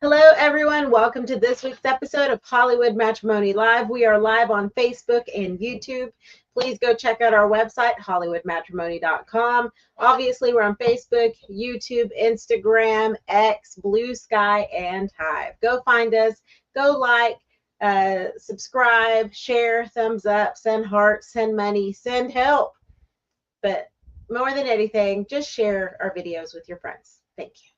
Hello, everyone. Welcome to this week's episode of Hollywood Matrimony Live. We are live on Facebook and YouTube. Please go check out our website, hollywoodmatrimony.com. Obviously, we're on Facebook, YouTube, Instagram, X, Blue Sky, and Hive. Go find us. Go like, subscribe, share, thumbs up, send hearts, send money, send help. But more than anything, just share our videos with your friends. Thank you.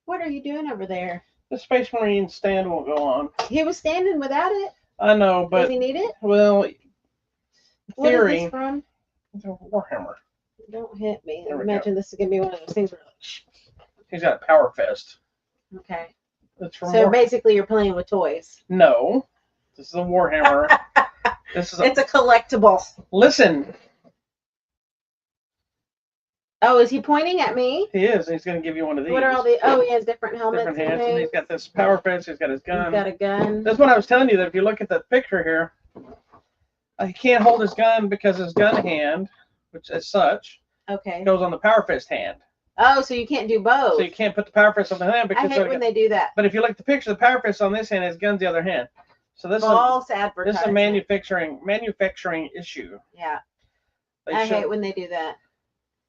What are you doing over there? The Space Marine stand won't go on. He was standing without it. I know, but Does he need it? well, What theory. is this from? It's a Warhammer. Don't hit me. There we Imagine this is gonna be one of those things where He's got a Power Fist. okay. It's from So basically you're playing with toys. No, this is a Warhammer. It's a collectible. Listen. Oh, is he pointing at me? He is. He's going to give you one of these. What are all the? Oh, he has different helmets. Different hands, and and he's got this Power Fist. He's got his gun. He's got a gun. That's what I was telling you. That if you look at the picture here, he can't hold his gun because his gun hand, which as such, Okay. goes on the Power Fist hand. Oh, so you can't do both. So you can't put the Power Fist on the hand because I hate when they do that. But if you look at the picture, the Power Fist on this hand, his gun's the other hand. So this False is advertising. a manufacturing issue. Yeah. They I should, hate when they do that.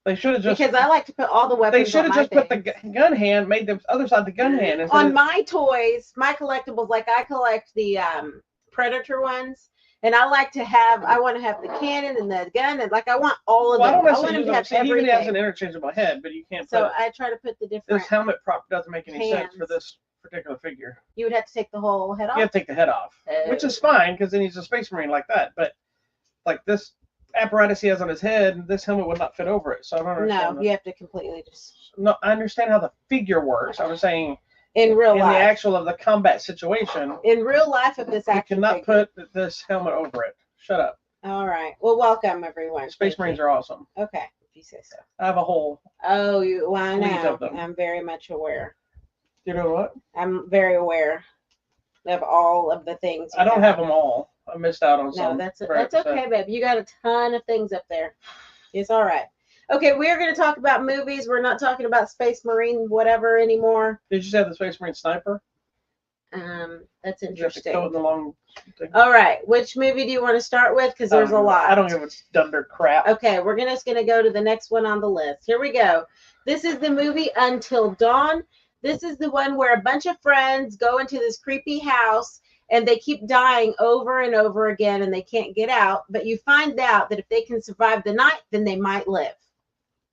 They should have just Because I like to put all the weapons. They should have just put the gun hand, made the other side the gun hand. On my toys, my collectibles, like I collect the Predator ones, and I like to have. I want to have the cannon and the gun, and like I want all of them. I want them to have he even everything. has an interchangeable head, but you can't. So I try to put the different. This helmet prop doesn't make any sense for hands. this particular figure. You would have to take the whole head off. You have to take the head off, which is fine because then he's a Space Marine like that. But like this apparatus he has on his head, this helmet would not fit over it. So I don't understand. No, you have to completely just. No, I understand how the figure works. I was saying in real life, the actual of the combat situation. In real life of this action, you cannot put this helmet over it. Shut up. All right. Well, welcome everyone. Space Marines are awesome. Okay, if you say so. I have a whole. Oh, you? Well, I fleet know. of them. I'm very much aware. You know what? I'm very aware of all of the things. I don't have them all. I missed out on some. No, that's okay, babe. You got a ton of things up there. It's all right. Okay, we're going to talk about movies. We're not talking about Space Marine whatever anymore. Did you just have the Space Marine sniper? That's You have to interesting. code in the long thing. All right, which movie do you want to start with? Because there's a lot. I don't give a dunder crap. Okay, we're just going to go to the next one on the list. Here we go. This is the movie Until Dawn. This is the one where a bunch of friends go into this creepy house and they keep dying over and over again and they can't get out. But you find out that if they can survive the night, then they might live.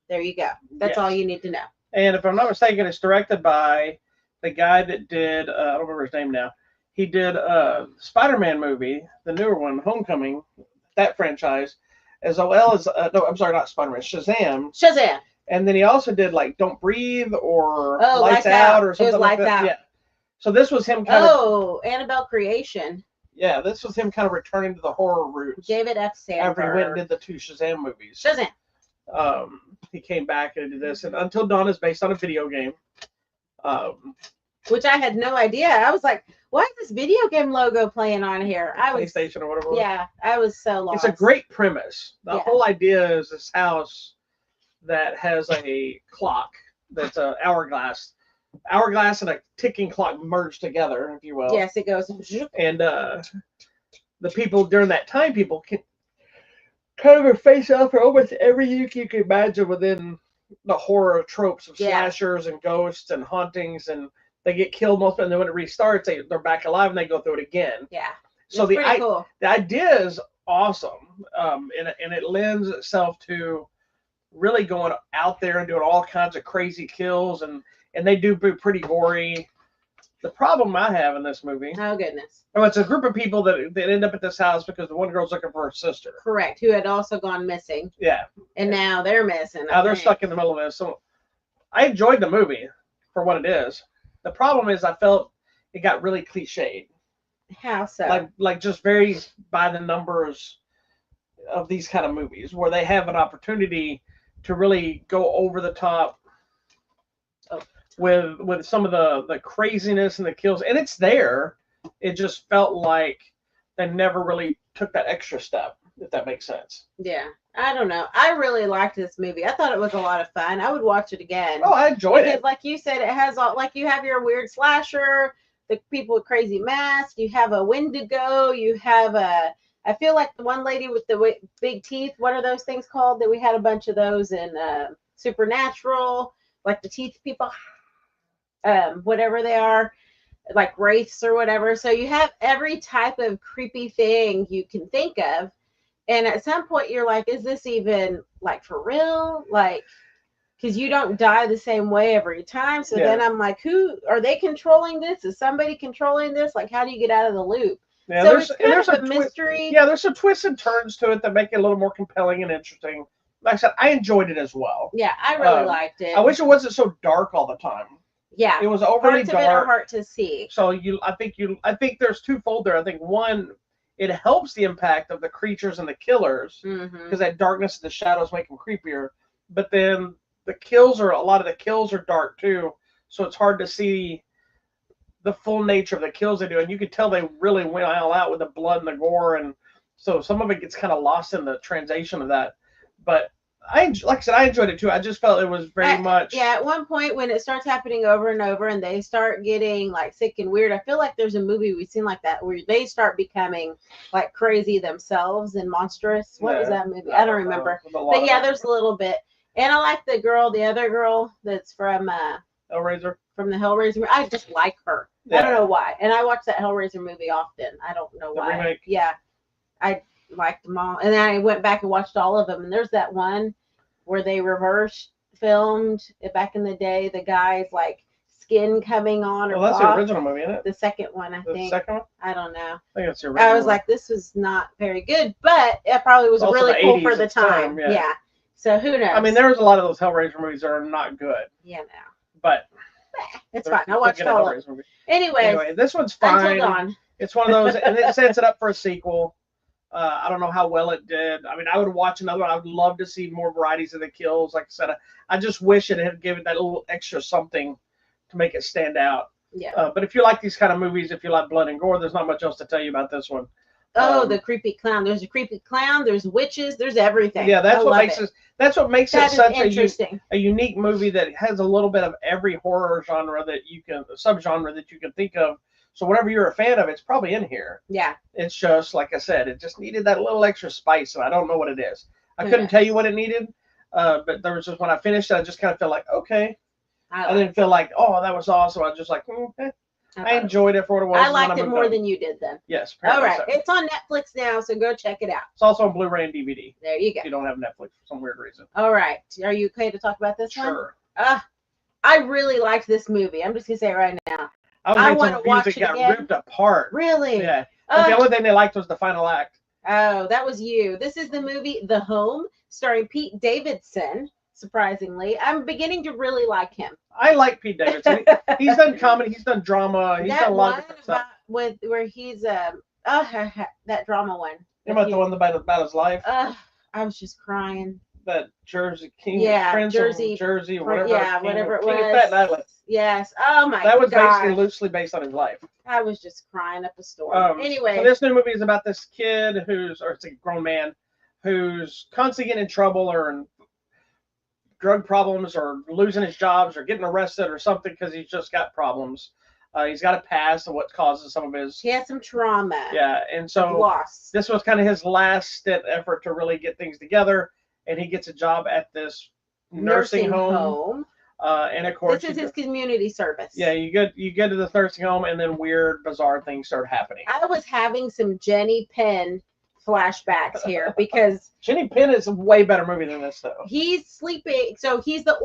There you go. That's all you need to know. And if I'm not mistaken, it's directed by the guy that did, I don't remember his name now. He did a Spider-Man movie, the newer one, Homecoming, that franchise, as well as, no, I'm sorry, not Spider-Man, Shazam. Shazam. And then he also did like Don't Breathe or Lights Out or something it was like Lights that. Out. Yeah. So this was him kind of. Annabelle Creation. Yeah, this was him kind of returning to the horror roots. David F. Sandberg. After he went and did the 2 Shazam movies. Shazam. He came back and did this. And Until Dawn is based on a video game. Which I had no idea. I was like, why is this video game logo playing on here? PlayStation or whatever it was. Yeah, I was so lost. It's a great premise. The whole idea is this house that has a clock that's an hourglass and a ticking clock merged together, if you will. Yes, it goes. And the people during that time, people can cover face off for almost everything you can imagine within the horror tropes of slashers and ghosts and hauntings, and they get killed most of them, and then when it restarts, they're back alive and they go through it again. Yeah. So cool. The idea is awesome, and it lends itself to really going out there and doing all kinds of crazy kills, and they do pretty gory. The problem I have in this movie. Oh goodness. Oh, it's a group of people that end up at this house because the one girl's looking for her sister. Correct. Who had also gone missing. Yeah. And now they're missing. Now they're stuck in the middle of this. So I enjoyed the movie for what it is. The problem is I felt it got really cliched. How so? Like just very by the numbers of these kind of movies where they have an opportunity to really go over the top with some of the craziness and the kills, and it's there. It just felt like they never really took that extra step. if that makes sense. Yeah. I don't know. I really liked this movie. I thought it was a lot of fun. I would watch it again. Oh, I enjoyed it. Like you said, it has all, like you have your weird slasher, the people with crazy masks, you have a Wendigo, you have I feel like the one lady with the big teeth, what are those things called? That we had a bunch of those in Supernatural, like the teeth people, whatever they are, like wraiths or whatever. So you have every type of creepy thing you can think of. And at some point you're like, is this even like for real? Like, because you don't die the same way every time. So then I'm like, who are they controlling this? Is somebody controlling this? Like, how do you get out of the loop? Yeah, so it's kind of a mystery. Yeah, there's some twists and turns to it that make it a little more compelling and interesting. Like I said, I enjoyed it as well. Yeah, I really liked it. I wish it wasn't so dark all the time. Yeah, it was overly dark. Parts of it are hard to see. So I think there's twofold there. I think one, it helps the impact of the creatures and the killers because that darkness and the shadows make them creepier. But then a lot of the kills are dark too, so it's hard to see the full nature of the kills they do, and you could tell they really went all out with the blood and the gore, and so some of it gets kind of lost in the translation of that. But like I said, I enjoyed it too. I just felt it was very much. Yeah, at one point when it starts happening over and over, and they start getting like sick and weird, I feel like there's a movie we've seen like that where they start becoming like crazy themselves and monstrous. What was that movie? I don't remember. But yeah, there's a little bit. And I like the other girl that's from Hellraiser. From the Hellraiser. I just like her. Yeah. I don't know why. And I watch that Hellraiser movie often. I don't know why. Remake. Yeah. I liked them all. And then I went back and watched all of them. And there's that one where they reverse filmed back in the day. The guy's like skin coming on. Well, that's the original movie, isn't it? The second one, I think. The second one? I don't know. I think it's the original. I was like, this was not very good, but it probably was really cool for the time. Yeah. So who knows? I mean, there was a lot of those Hellraiser movies that are not good. Yeah, no. But it's fine. I watched all of them. Anyway, this one's fine. Until Dawn. It's one of those, and it sets it up for a sequel. I don't know how well it did. I mean, I would watch another one. I would love to see more varieties of the kills. Like I said, I just wish it had given that little extra something to make it stand out. Yeah. But if you like these kind of movies, if you like blood and gore, there's not much else to tell you about this one. Oh, the creepy clown. There's a creepy clown. There's witches. There's everything. Yeah, that's what makes it. That's what makes it such a unique movie that has a little bit of every horror genre that you can, subgenre that you can think of. So whatever you're a fan of, it's probably in here. Yeah. It's just, like I said, it just needed that little extra spice, and I don't know what it is. I couldn't tell you what it needed, but there was just, when I finished it, I just kind of felt like, okay. I didn't feel like, oh, that was awesome. I was just like, I enjoyed it for what it was. I liked it more than you did then. Yes. All right. So. It's on Netflix now, so go check it out. It's also on Blu-ray and DVD. There you go. If you don't have Netflix for some weird reason. All right. Are you okay to talk about this one? Sure. I really liked this movie. I'm just going to say it right now. I want to watch it again. Got ripped apart. Really? Yeah. The only thing they liked was the final act. Oh, that was you. This is the movie The Home, starring Pete Davidson. Surprisingly, I'm beginning to really like him. I like Pete Davidson. He's done comedy. He's done drama. He's done a lot of different stuff. Where he's that drama one. You about the one about his life? I was just crying. That Jersey King. Yeah, Prince Jersey, whatever. Yeah, whatever it was. King of Staten Island. Yes. Oh my God. That was basically loosely based on his life. I was just crying up a storm. Anyway, so this new movie is about this kid it's a grown man who's constantly getting in trouble or in drug problems or losing his jobs or getting arrested or something because he's just got problems. He's got a past of what causes some of his. He has some trauma. Yeah, and so loss. This was kind of his last effort to really get things together, and he gets a job at this nursing home. And of course, this is his community service. Yeah, you get to the nursing home, and then weird, bizarre things start happening. I was having some Jenny Penn flashbacks here because Jenny Penn is a way better movie than this, though. He's sleeping, so he's the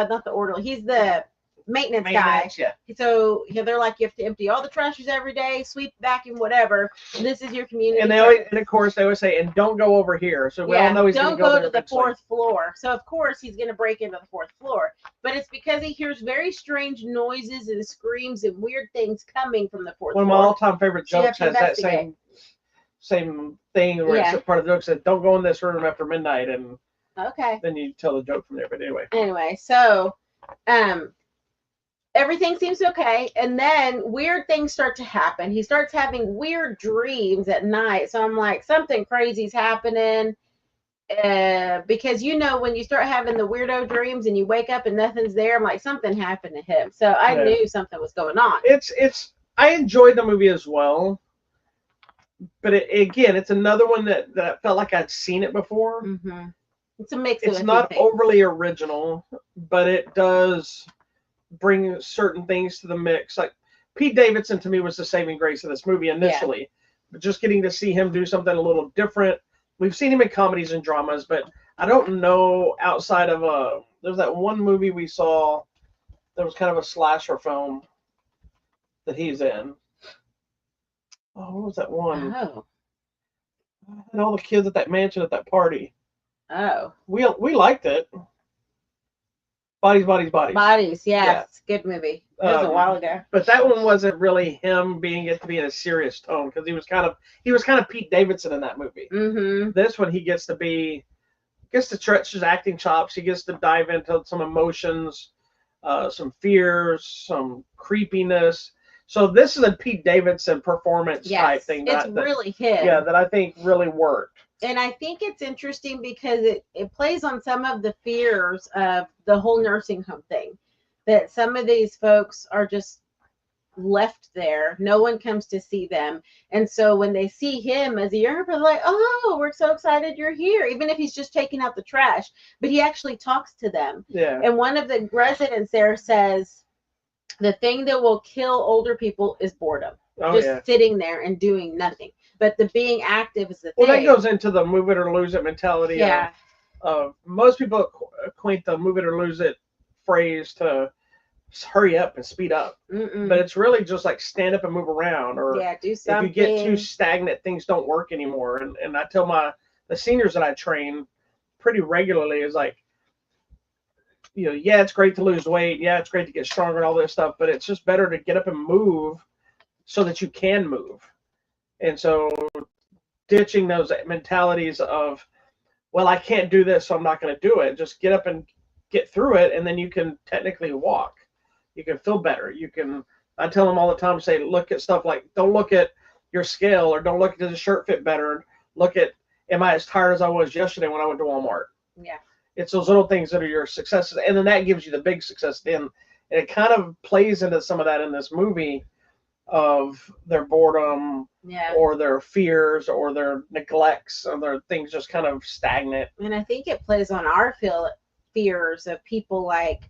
not the orderly. He's the maintenance guy. Yeah. So they're like, you have to empty all the trashes every day, sweep, vacuum, whatever. And this is your community. And of course, they always say, and don't go over here. So we all know he's going to go to the fourth floor. So of course he's going to break into the fourth floor. But it's because he hears very strange noises and screams and weird things coming from the fourth floor. One of my all-time favorite jokes has that same thing where it's part of the joke said, "Don't go in this room after midnight," and then you tell the joke from there. But anyway. So everything seems okay, and then weird things start to happen. He starts having weird dreams at night, so I'm like, something crazy's happening. Because when you start having the weirdo dreams and you wake up and nothing's there, I'm like, something happened to him. So I knew something was going on. I enjoyed the movie as well, but again, it's another one that felt like I'd seen it before. Mm-hmm. It's a mix. It's not overly original, but it does bring certain things to the mix. Like Pete Davidson to me was the saving grace of this movie initially, but just getting to see him do something a little different. We've seen him in comedies and dramas, but I don't know outside of there's that one movie we saw that was kind of a slasher film that he's in. Oh, what was that one? Oh. And all the kids at that mansion at that party. Oh. We liked it. Bodies. Bodies, yes. Good movie. It was a while ago. But that one wasn't really him being it to be in a serious tone, because he was kind of Pete Davidson in that movie. Mm-hmm. This one he gets to stretch his acting chops. He gets to dive into some emotions, some fears, some creepiness. So this is a Pete Davidson performance type thing. It's really him. Yeah, that I think really worked. And I think it's interesting because it plays on some of the fears of the whole nursing home thing. That some of these folks are just left there. No one comes to see them. And so when they see him as a younger person, like, oh, we're so excited you're here. Even if he's just taking out the trash. But he actually talks to them. Yeah. And one of the residents there says, the thing that will kill older people is boredom. Sitting there and doing nothing. But the being active is the thing. Well, that goes into the move it or lose it mentality. Yeah. Most people acquaint the move it or lose it phrase to hurry up and speed up. Mm-mm. But it's really just like stand up and move around. Or do something. If you get too stagnant, things don't work anymore. And I tell the seniors that I train pretty regularly is like, it's great to lose weight. Yeah, it's great to get stronger and all this stuff, but it's just better to get up and move so that you can move. And so ditching those mentalities of, well, I can't do this, so I'm not going to do it. Just get up and get through it, and then you can technically walk. You can feel better. I tell them all the time, say, look at stuff like, don't look at your scale, or don't look at, does the shirt fit better? Look at, am I as tired as I was yesterday when I went to Walmart? Yeah. It's those little things that are your successes, and then that gives you the big success then. And it kind of plays into some of that in this movie of their boredom or their fears or their neglects or their things just kind of stagnant. And I think it plays on our fears of people like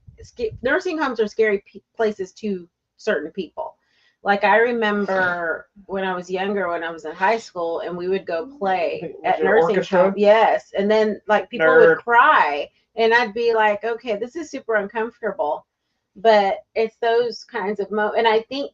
nursing homes are scary places to certain people. Like I remember when I was younger, when I was in high school, and we would go play at nursing home. Yes. And then like people would cry and I'd be like, okay, this is super uncomfortable. But it's those kinds of and I think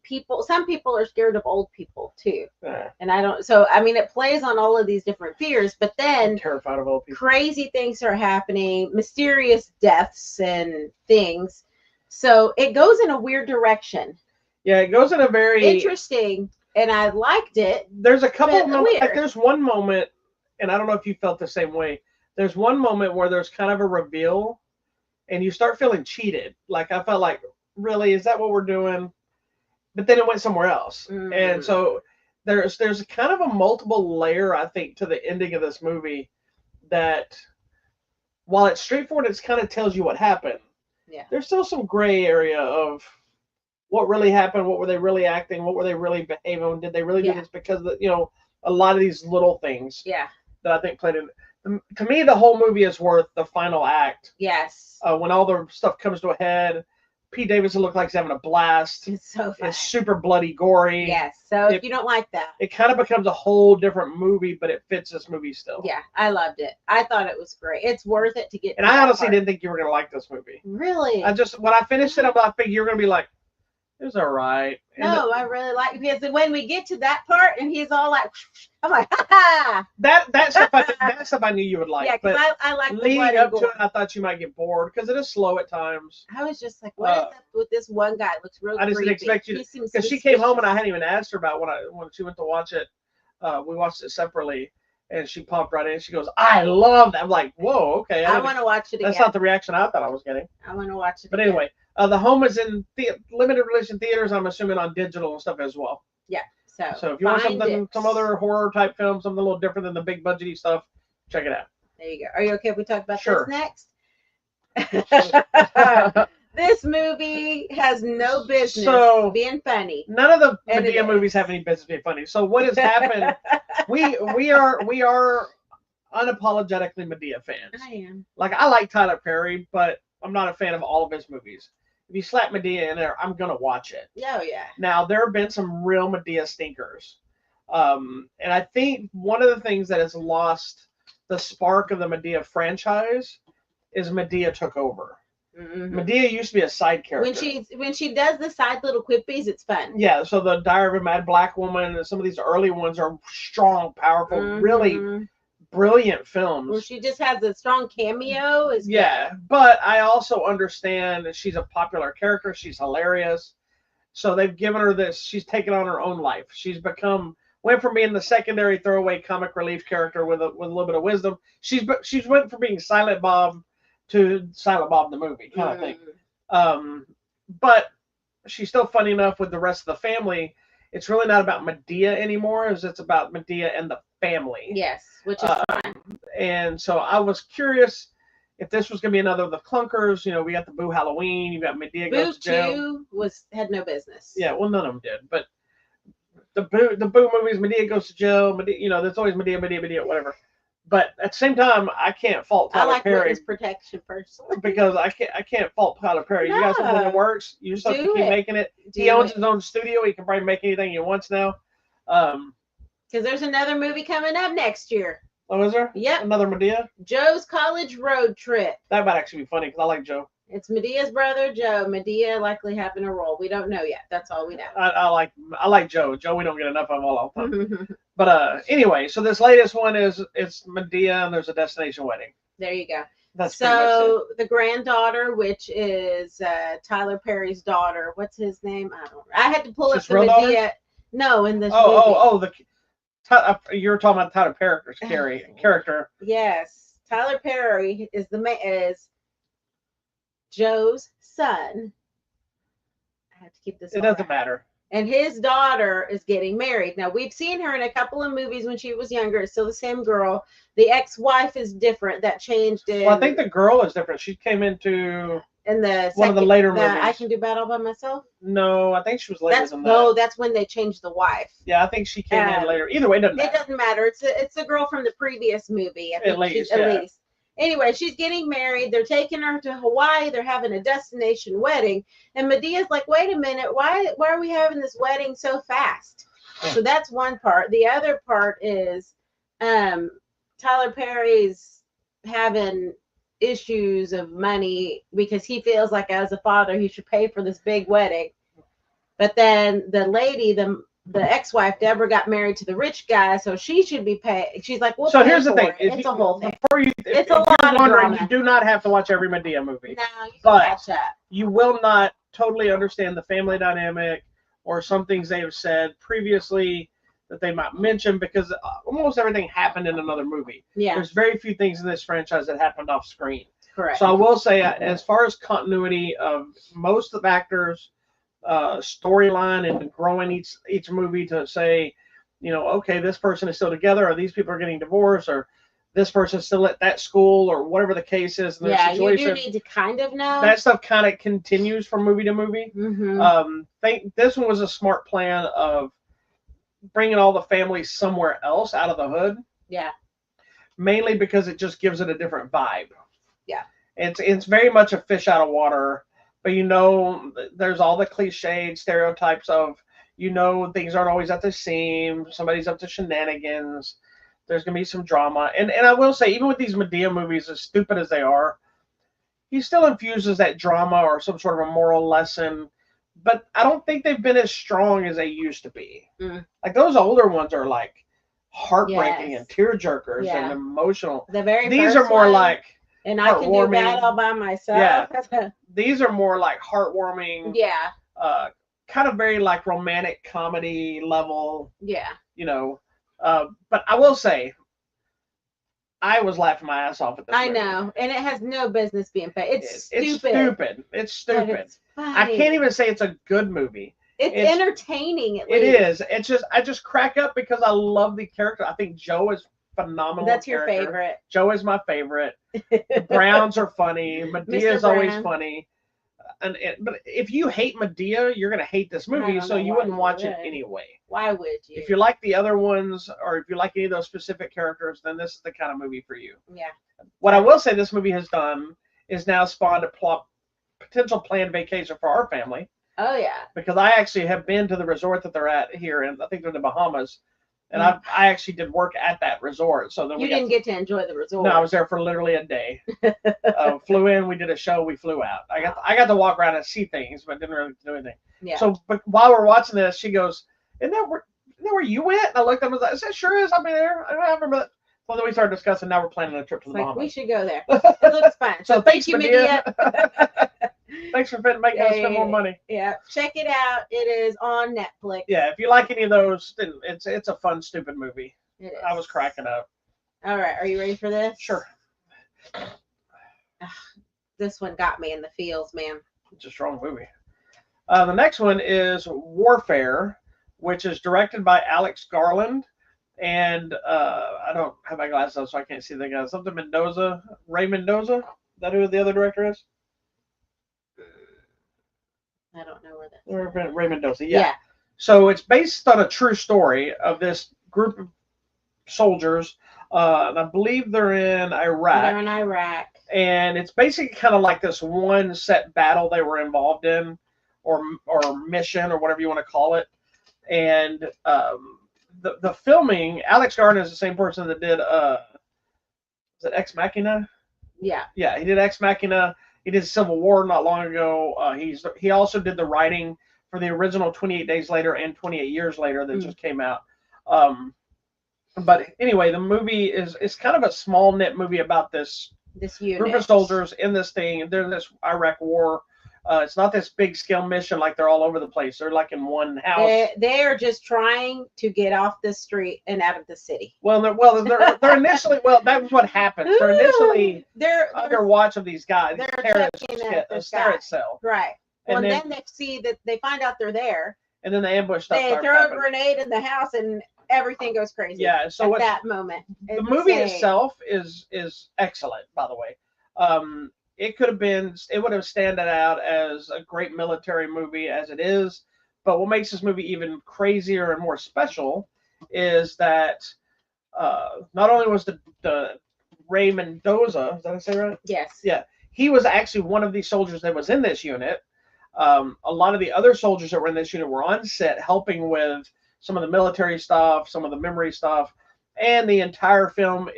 some people are scared of old people too. And it plays on all of these different fears, but then I'm terrified of old people. Crazy things are happening, mysterious deaths and things. So it goes in a weird direction. Yeah, it goes in a very interesting, and I liked it. There's a couple moments, like there's one moment, and I don't know if you felt the same way. There's one moment where there's kind of a reveal, and you start feeling cheated. Like I felt like, really, is that what we're doing? But then it went somewhere else, and so there's kind of a multiple layer, I think, to the ending of this movie. That while it's straightforward, it kind of tells you what happened. Yeah, there's still some gray area of what really happened, what were they really acting, what were they really behaving, did they really do this because of a lot of these little things that I think played in. To me, the whole movie is worth the final act. Yes. When all the stuff comes to a head, Pete Davidson looks like he's having a blast. It's so fun. It's super bloody, gory. Yes. So if you don't like that, it kind of becomes a whole different movie, but it fits this movie still. Yeah, I loved it. I thought it was great. It's worth it to get. And I honestly didn't think you were going to like this movie. Really? When I finished it, I figured you were going to be like, it was all right. No, I really like it because when we get to that part and he's all like, I'm like, ha ha. That stuff I knew you would like. Yeah, because I like leading up to it, I thought you might get bored because it is slow at times. I was just like, what is up with this one guy? It looks real creepy. I just didn't expect you to, because she came home and I hadn't even asked her about when she went to watch it. We watched it separately, And she popped right in. She goes, "I love that." I'm like, "Whoa, okay." I want to watch it again. That's not the reaction I thought I was getting. I want to watch it. But anyway, The Home is in limited release in theaters. I'm assuming on digital and stuff as well. Yeah. So if you want some other horror type film, something a little different than the big budgety stuff, check it out. There you go. Are you okay if we talk about Sure. this next? This movie has no business being funny. None of the Madea movies have any business being funny. So what has happened? we are unapologetically Madea fans. I am. Like, I like Tyler Perry, but I'm not a fan of all of his movies. If you slap Madea in there, I'm gonna watch it. Oh yeah. Now there have been some real Madea stinkers, and I think one of the things that has lost the spark of the Madea franchise is Madea took over. Mm-hmm. Madea used to be a side character. When she does the side little quippies, it's fun. Yeah, so the Diary of a Mad Black Woman and some of these early ones are strong, powerful, really brilliant films. Where she just has a strong cameo. Yeah, but I also understand that she's a popular character. She's hilarious. So they've given her this. She's taken on her own life. She's went from being the secondary throwaway comic relief character with a little bit of wisdom. She's went from being Silent Bob to Silent Bob the movie kind of thing. But she's still funny enough with the rest of the family. It's really not about Madea anymore, as it's about Madea and the family. Yes, which is fun. And so I was curious if this was going to be another of the clunkers. You know, we got the Boo Halloween. You got Madea goes to jail. Boo had no business. Yeah, well, none of them did. But the Boo movies, Madea goes to jail. Madea, there's always Madea, whatever. But at the same time, I can't fault Tyler Perry. I like witness protection personally. Because I can't fault Tyler Perry. No. You got something that works. You just have to keep making it. He owns his own studio. He can probably make anything he wants now. Because there's another movie coming up next year. Oh, is there? Yep. Another Madea? Joe's College Road Trip. That might actually be funny because I like Joe. It's Medea's brother, Joe. Madea likely having a role. We don't know yet. That's all we know. I like Joe. Joe, we don't get enough of all the time. But anyway, so this latest one it's Madea and there's a destination wedding. There you go. That's so the granddaughter, which is Tyler Perry's daughter. What's his name? I had to pull up the Madea. Daughter? No, in this movie. You're talking about Tyler Perry's character. Yes, Tyler Perry is Joe's son. I have to keep this. It doesn't matter. And his daughter is getting married. Now, we've seen her in a couple of movies when she was younger. It's still the same girl. The ex-wife is different. That changed it. Well, I think the girl is different. She came into one of the later movies. I Can Do Battle by Myself? No, I think she was later than that. No, that's when they changed the wife. Yeah, I think she came in later. Either way, it doesn't matter. It doesn't matter. It's the girl from the previous movie. At least. Anyway, she's getting married. They're taking her to Hawaii. They're having a destination wedding. And Medea's like, wait a minute. Why are we having this wedding so fast? So that's one part. The other part is Tyler Perry's having issues of money because he feels like as a father he should pay for this big wedding. But then the lady, the ex-wife Deborah, got married to the rich guy, so she should be paid. She's like, well, so here's the thing. It's a whole thing. It's a lot of drama. You do not have to watch every Madea movie. No, you can catch up. You will not totally understand the family dynamic or some things they have said previously that they might mention because almost everything happened in another movie. Yeah. There's very few things in this franchise that happened off screen. Correct. So I will say, as far as continuity of most of the actors, storyline and growing each movie to say, okay, this person is still together, or these people are getting divorced, or this person's still at that school, or whatever the case is in their situation. You do need to kind of know. That stuff kind of continues from movie to movie. Mm-hmm. Think this one was a smart plan of bringing all the families somewhere else out of the hood. Yeah. Mainly because it just gives it a different vibe. Yeah. It's very much a fish out of water. But there's all the cliched stereotypes of, things aren't always at the same. Somebody's up to shenanigans. There's going to be some drama. And I will say, even with these Madea movies, as stupid as they are, he still infuses that drama or some sort of a moral lesson. But I don't think they've been as strong as they used to be. Mm. Like, those older ones are, like, heartbreaking and tearjerkers and emotional. These are more like... And I Can Do That All By Myself. Yeah. These are more like heartwarming. Yeah. Kind of very like romantic comedy level. Yeah. But I will say, I was laughing my ass off at this. I movie. know, and it has no business being funny. It's stupid. It's stupid. It's stupid. But it's funny. I can't even say it's a good movie. It's entertaining. At least. It is. It's just I just crack up because I love the character. I think Joe is phenomenal. That's your favorite. Joe is my favorite. The Browns are funny. Medea is always funny. But if you hate Madea, you're gonna hate this movie, so you wouldn't watch it anyway. Why would you? If you like the other ones, or if you like any of those specific characters, then this is the kind of movie for you. Yeah. What I will say this movie has done is now spawned a potential planned vacation for our family. Oh yeah. Because I actually have been to the resort that they're at here, and I think they're in the Bahamas. And I actually did work at that resort. So then you didn't get to enjoy the resort. No, I was there for literally a day. Flew in, we did a show, we flew out. I got to walk around and see things, but didn't really do anything. Yeah. So, but while we're watching this, she goes, "Isn't that where you went?" And I looked up and was like, "It sure is. I'll be there." I don't remember that. Well, then we started discussing. Now we're planning a trip to the Bahamas. We should go there. It looks fun. So thank you, Madea. Thanks for making us spend more money. Yeah, check it out. It is on Netflix. Yeah, if you like any of those, then it's a fun, stupid movie. It is. I was cracking up. All right, are you ready for this? Sure. This one got me in the feels, man. It's a strong movie. The next one is Warfare, which is directed by Alex Garland. And I don't have my glasses on, so I can't see the guy. Something Mendoza. Ray Mendoza? Is that who the other director is? I don't know where that's Ray Mendoza, yeah. So it's based on a true story of this group of soldiers. And I believe they're in Iraq. They're in Iraq. And it's basically kind of like this one set battle they were involved in, or mission, or whatever you want to call it. And the filming, Alex Garland is the same person that did is it Ex Machina? Yeah. Yeah, he did Ex Machina. He did Civil War not long ago. He also did the writing for the original 28 Days Later and 28 Years Later that just came out. But anyway, the movie is kind of a small knit movie about this unit. Group of soldiers in this thing. They're in this Iraq war. It's not this big scale mission like they're all over the place. They're like in one house. They are just trying to get off the street and out of the city. Well, they're initially, that was what happens. They're initially under watch of these guys. They're terrorist cell. Right. Well, and then they see that they find out they're there. And then the ambush stuff. They throw a grenade in the house and everything goes crazy. Yeah. So at that moment, the movie itself is excellent, by the way. It would have stood out as a great military movie as it is. But what makes this movie even crazier and more special is that not only was the Ray Mendoza, is that how I say right? Yes. Yeah. He was actually one of the soldiers that was in this unit. A lot of the other soldiers that were in this unit were on set helping with some of the military stuff, some of the memory stuff. And the entire film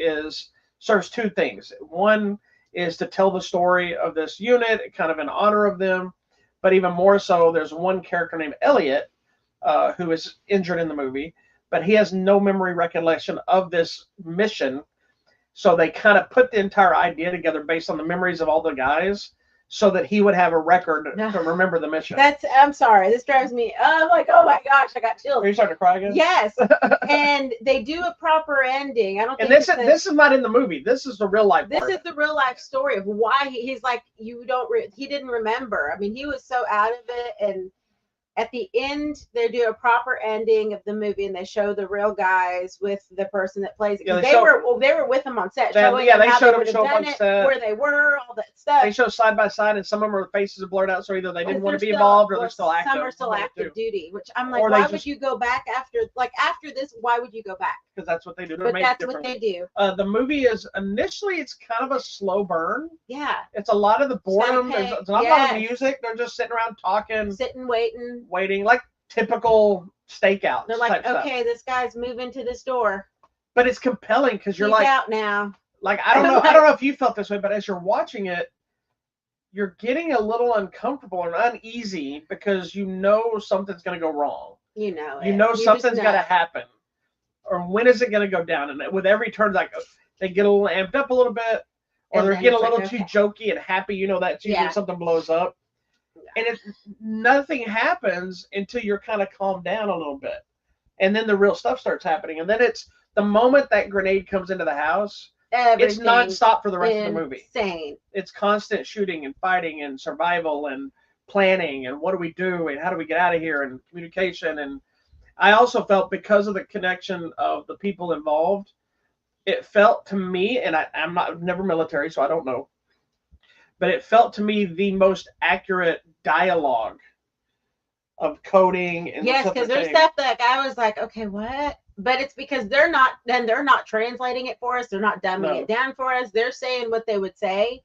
serves two things. One is to tell the story of this unit, kind of in honor of them. But even more so, there's one character named Elliot who is injured in the movie, but he has no memory recollection of this mission. So they kind of put the entire idea together based on the memories of all the guys so that he would have a record to remember the mission. I'm sorry. This drives me. I'm like, oh my gosh, I got chills. Are you starting to cry again? Yes. And they do a proper ending. I don't think this is not in the movie. This is the real life part. This is the real life story of why he's like, he didn't remember. I mean, he was so out of it. And at the end, they do a proper ending of the movie, and they show the real guys with the person that plays it. They were with him on set. They showed them on set, where they were, all that stuff. They show side by side, and some of them their faces are blurred out, so either they didn't want to be involved, or they're still active. Some are still active duty, which I'm like, why would you go back after this? Why would you go back? Because that's what they do. But that's what they do. The movie is initially it's kind of a slow burn. Yeah. It's a lot of the boredom. There's not a lot of music. They're just sitting around talking, waiting like typical stakeouts. They're like, okay, this guy's moving to this door. But it's compelling because you're like out now. Like I don't know if you felt this way, but as you're watching it, you're getting a little uncomfortable and uneasy because you know something's going to go wrong. You know something's going to happen. Or when is it going to go down? And with every turn, like they get a little amped up a little bit, or they're getting a little too jokey and happy. You know that's usually something blows up, and nothing happens until you're kind of calmed down a little bit, and then the real stuff starts happening. And then it's the moment that grenade comes into the house. it's nonstop for the rest of the movie. Insane. It's constant shooting and fighting and survival and planning and what do we do and how do we get out of here and communication. And I also felt because of the connection of the people involved, it felt to me, and I'm never military, so I don't know, but it felt to me the most accurate dialogue of coding. And yes, because there's stuff that I was like, okay, what? But it's because they're not translating it for us. They're not dumbing it down for us. They're saying what they would say,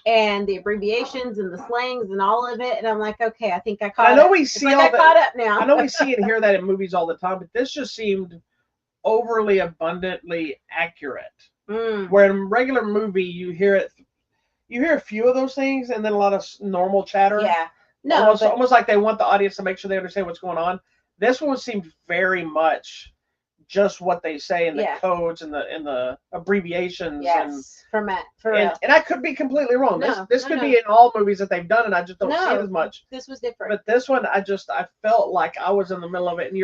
and the abbreviations and the slangs and all of it. And I'm like, okay, I think I caught. I know we see all that. Caught up now. I know we see and hear that in movies all the time, but this just seemed overly abundantly accurate. Where in a regular movie you hear a few of those things and then a lot of normal chatter. Yeah. No, almost like they want the audience to make sure they understand what's going on. This one seemed very much just what they say in the codes and the abbreviations. Yes, and I could be completely wrong. This could be in all movies that they've done, and I just don't see it as much. This was different. But this one, I felt like I was in the middle of it, and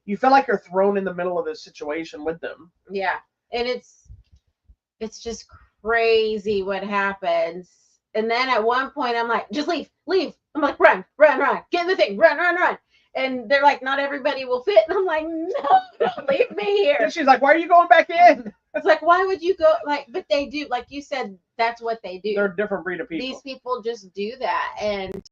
you feel like you're thrown in the middle of this situation with them. Yeah, and it's just crazy what happens. And then at one point, I'm like, just leave. I'm like, run, get in the thing, run. And they're like, not everybody will fit. And I'm like, no, don't leave me here. And she's like, why are you going back in? It's like, why would you go? Like, but they do. Like you said, that's what they do. They're a different breed of people. These people just do that. And,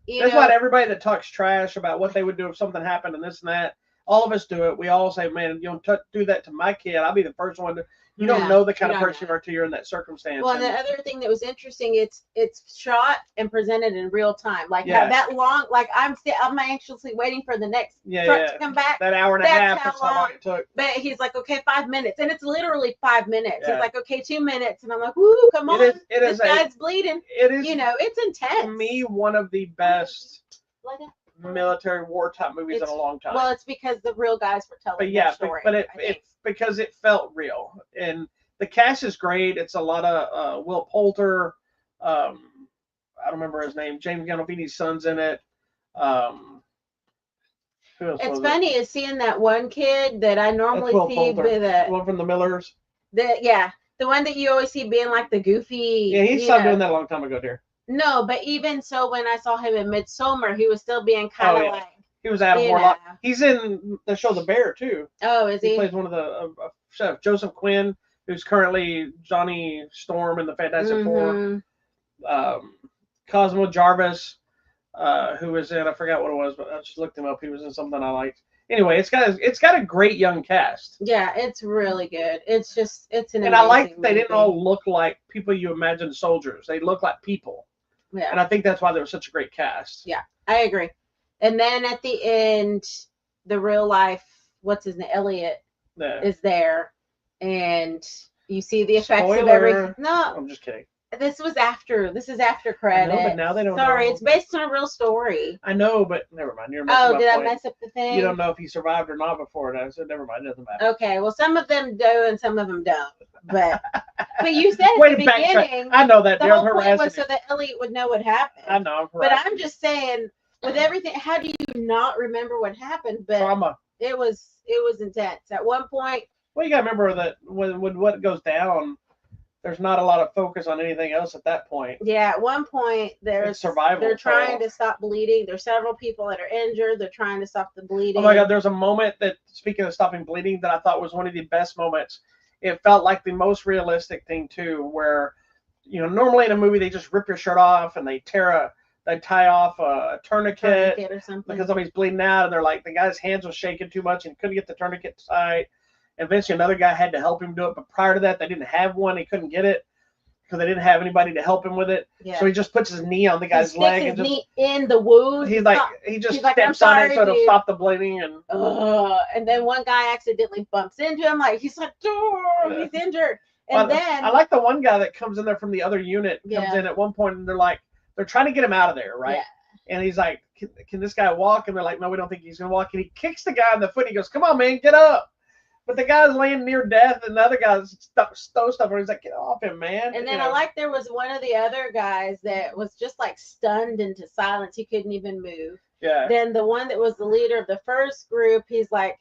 that's why everybody that talks trash about what they would do if something happened and this and that, all of us do it. We all say, man, you don't do that to my kid. I'll be the first one to. You don't know the kind of person you are till you're in that circumstance. Well, and the other thing that was interesting, it's shot and presented in real time. Like that long, like I'm anxiously waiting for the next truck to come back. That hour and a half, that's how long it took. But he's like, okay, 5 minutes. And it's literally 5 minutes. Yeah. He's like, okay, 2 minutes. And I'm like, woo, come on. This guy's bleeding. It is, it's intense. To me, one of the best military war type movies in a long time. Well, it's because the real guys were telling their story. But it's because it felt real, and the cast is great. It's a lot of Will Poulter. I don't remember his name. James Gandolfini's son's in it. Who else? It's funny is seeing that one kid that I normally see with one from the Millers. The one that you always see being like the goofy. Yeah, he stopped doing that a long time ago, dear. No, but even so, when I saw him in Midsommar, he was still being kind of like. He was Adam Warlock. He's in the show The Bear too. Oh, is he? He plays one of the chef Joseph Quinn, who's currently Johnny Storm in the Fantastic Four. Cosmo Jarvis, who was in, I forgot what it was, but I just looked him up. He was in something I liked. Anyway, it's got a great young cast. Yeah, it's really good. It's an. And I like they didn't all look like people you imagine soldiers. They look like people. Yeah. And I think that's why there was such a great cast. Yeah, I agree. And then at the end, the real life, what's his name, Elliot, is there, and you see the effects of everything. No, I'm just kidding. This is after credit. I know, but now they don't. Sorry, know. It's based on a real story. I know, but never mind. You're did I mess up the thing? You don't know if he survived or not before it. I said never mind. It doesn't matter. Okay, well, some of them do and some of them don't. But you said at the beginning. I know that. The whole point was so that Elliot would know what happened. I know. But I'm just saying, with everything, how do you not remember what happened? But trauma. It was intense. At one point. Well, you got to remember that when what goes down, there's not a lot of focus on anything else at that point. Yeah, at one point there's survival. They're trying to stop bleeding. There's several people that are injured. They're trying to stop the bleeding. Oh my God, there's a moment that, speaking of stopping bleeding, that I thought was one of the best moments. It felt like the most realistic thing too, where normally in a movie they just rip your shirt off and they tie off a tourniquet or something because somebody's bleeding out, and they're like, the guy's hands was shaking too much and couldn't get the tourniquet tight. Eventually, another guy had to help him do it, but prior to that, they didn't have one. He couldn't get it because they didn't have anybody to help him with it. Yeah. So he just puts his knee on the guy's leg and just knee in the wound. He just steps on it so it'll stop the bleeding. And then one guy accidentally bumps into him. Like he's like, he's injured. And then I like the one guy that comes in there from the other unit. Comes in at one point, and they're trying to get him out of there, right? Yeah. And he's like, can this guy walk? And they're like, no, we don't think he's gonna walk. And he kicks the guy in the foot. And he goes, come on, man, get up. But the guy's laying near death, and the other guy's stole stuff, and he's like, get off him, man. And then I like there was one of the other guys that was just like stunned into silence. He couldn't even move. Yeah. Then the one that was the leader of the first group, he's like,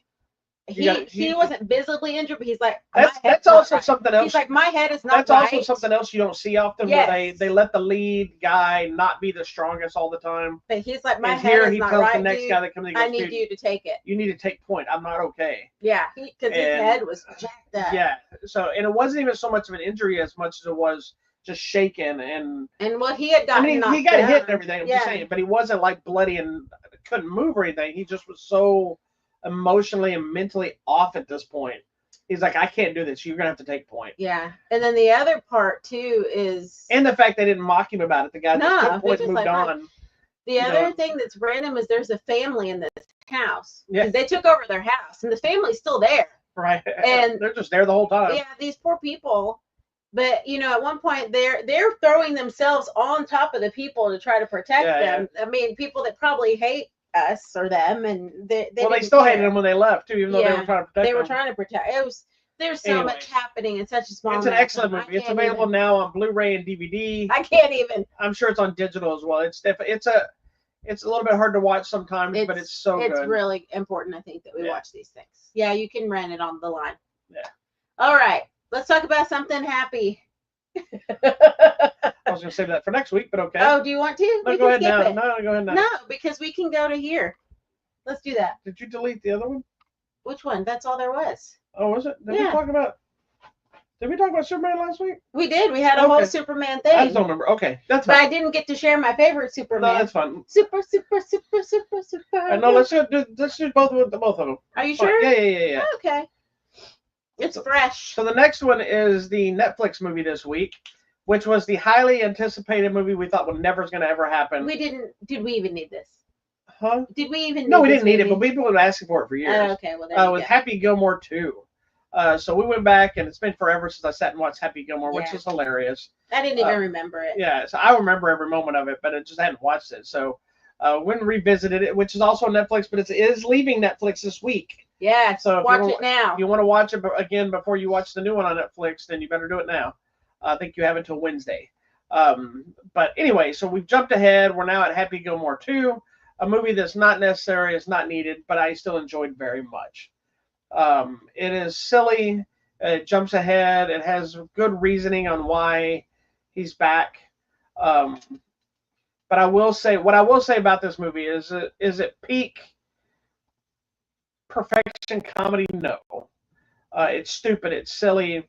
he wasn't visibly injured, but he's like, that's also something else. He's like, my head is not That's right. also something else you don't see often, where they let the lead guy not be the strongest all the time. But he's like, my and head here is he not tells right, the next dude. guy that comes in, I need you to take it. You need to take point. I'm not okay. Yeah, because his head was jacked up. Yeah. So, and it wasn't even so much of an injury as much as it was just shaken and what he had gotten. He got hit and everything. I'm just saying, but he wasn't like bloody and couldn't move or anything. He just was so emotionally and mentally off at this point. He's like, I can't do this. You're gonna have to take point. Yeah, and then the other part too is, and the fact they didn't mock him about it. The guy just took point and moved on. The other thing that's random is there's a family in this house. Yeah, they took over their house, and the family's still there. Right, and they're just there the whole time. Yeah, these poor people. But at one point they're throwing themselves on top of the people to try to protect them. Yeah. I mean, people that probably hate us or them, and they still hated them when they left too, even though they were trying to protect them. They were trying to protect. There's so much happening in such a small. It's an excellent movie. It's available now on Blu-ray and DVD. I can't even. I'm sure it's on digital as well. It's a little bit hard to watch sometimes, but it's so good. It's really important, I think, that we watch these things. Yeah, you can rent it on the line. Yeah. All right, let's talk about something happy. I was going to save that for next week, but okay. Oh, do you want to? No, go ahead now. No, go ahead now. No, because we can go to here. Let's do that. Did you delete the other one? Which one? That's all there was. Oh, was it? Did we talk about Superman last week? We did. We had a whole Superman thing. I just don't remember. Okay, that's fine. But I didn't get to share my favorite Superman. No, that's fine. Super. No, let's do both of them. Are you sure? Yeah. Okay. It's fresh. So the next one is the Netflix movie this week, which was the highly anticipated movie we thought would never going to ever happen. Did we even need this? Huh? Did we even? No, we didn't need it, but people have been asking for it for years. Oh, okay, well there you with Happy Gilmore 2. So we went back, and it's been forever since I sat and watched Happy Gilmore, which is hilarious. I didn't even remember it. Yeah, so I remember every moment of it, but I just hadn't watched it. So went and revisited it, which is also on Netflix, but it is leaving Netflix this week. Yeah, so watch it now. If you want to watch it again before you watch the new one on Netflix, then you better do it now. I think you have until Wednesday. But anyway, so we've jumped ahead. We're now at Happy Gilmore 2, a movie that's not necessary, it's not needed, but I still enjoyed very much. It is silly. It jumps ahead. It has good reasoning on why he's back. But what I will say about this movie is it peak perfection comedy? No. It's stupid. It's silly.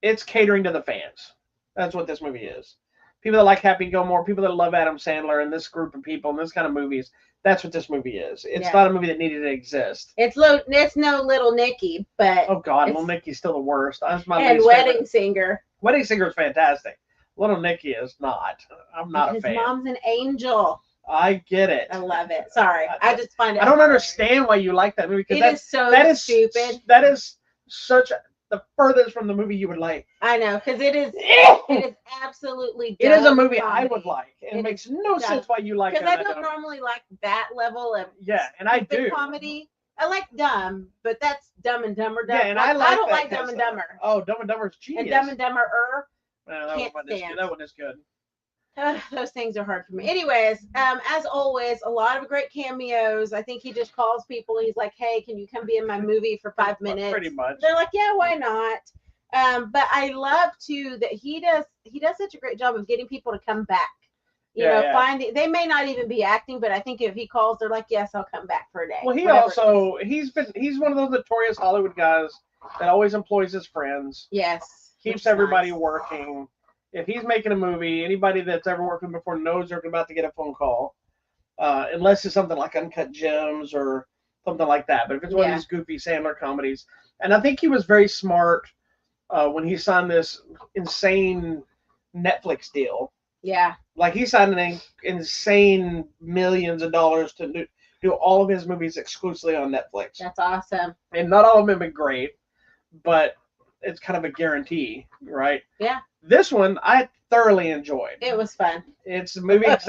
It's catering to the fans. That's what this movie is. People that like Happy Gilmore, people that love Adam Sandler and this group of people and this kind of movies. That's what this movie is. It's not a movie that needed to exist. It's no Little Nicky, but oh god, Little Nicky's still the worst. That's my and Wedding Singer. Wedding Singer is fantastic. Little Nicky is not. I'm not a fan. His mom's an angel. I get it. I love it. Sorry, I just find it. I don't understand why you like that movie. It is so stupid. That is such the furthest from the movie you would like. I know, because it is absolutely dumb. It is a movie I would like. It makes no sense why you like it. Because I don't normally like that level of and I do comedy. I like Dumb, but that's Dumb and Dumber. Yeah, and I don't like Dumb and Dumber. Oh, Dumb and Dumber is genius. And Dumb and Dumber that one is good. Those things are hard for me. Anyways, as always, a lot of great cameos. I think he just calls people. He's like, "Hey, can you come be in my movie for 5 minutes?" Pretty much. They're like, "Yeah, why not?" But I love too that he does such a great job of getting people to come back. Finding they may not even be acting, but I think if he calls, they're like, "Yes, I'll come back for a day." Well, he's one of those notorious Hollywood guys that always employs his friends. Yes. Keeps everybody working. If he's making a movie, anybody that's ever worked with him before knows they're about to get a phone call, unless it's something like Uncut Gems or something like that. But if it's one of these goofy Sandler comedies, and I think he was very smart when he signed this insane Netflix deal. Yeah. Like he signed an insane millions of dollars to do all of his movies exclusively on Netflix. That's awesome. And not all of them have been great, but it's kind of a guarantee, right? Yeah. This one I thoroughly enjoyed. It was fun. It's a movie it's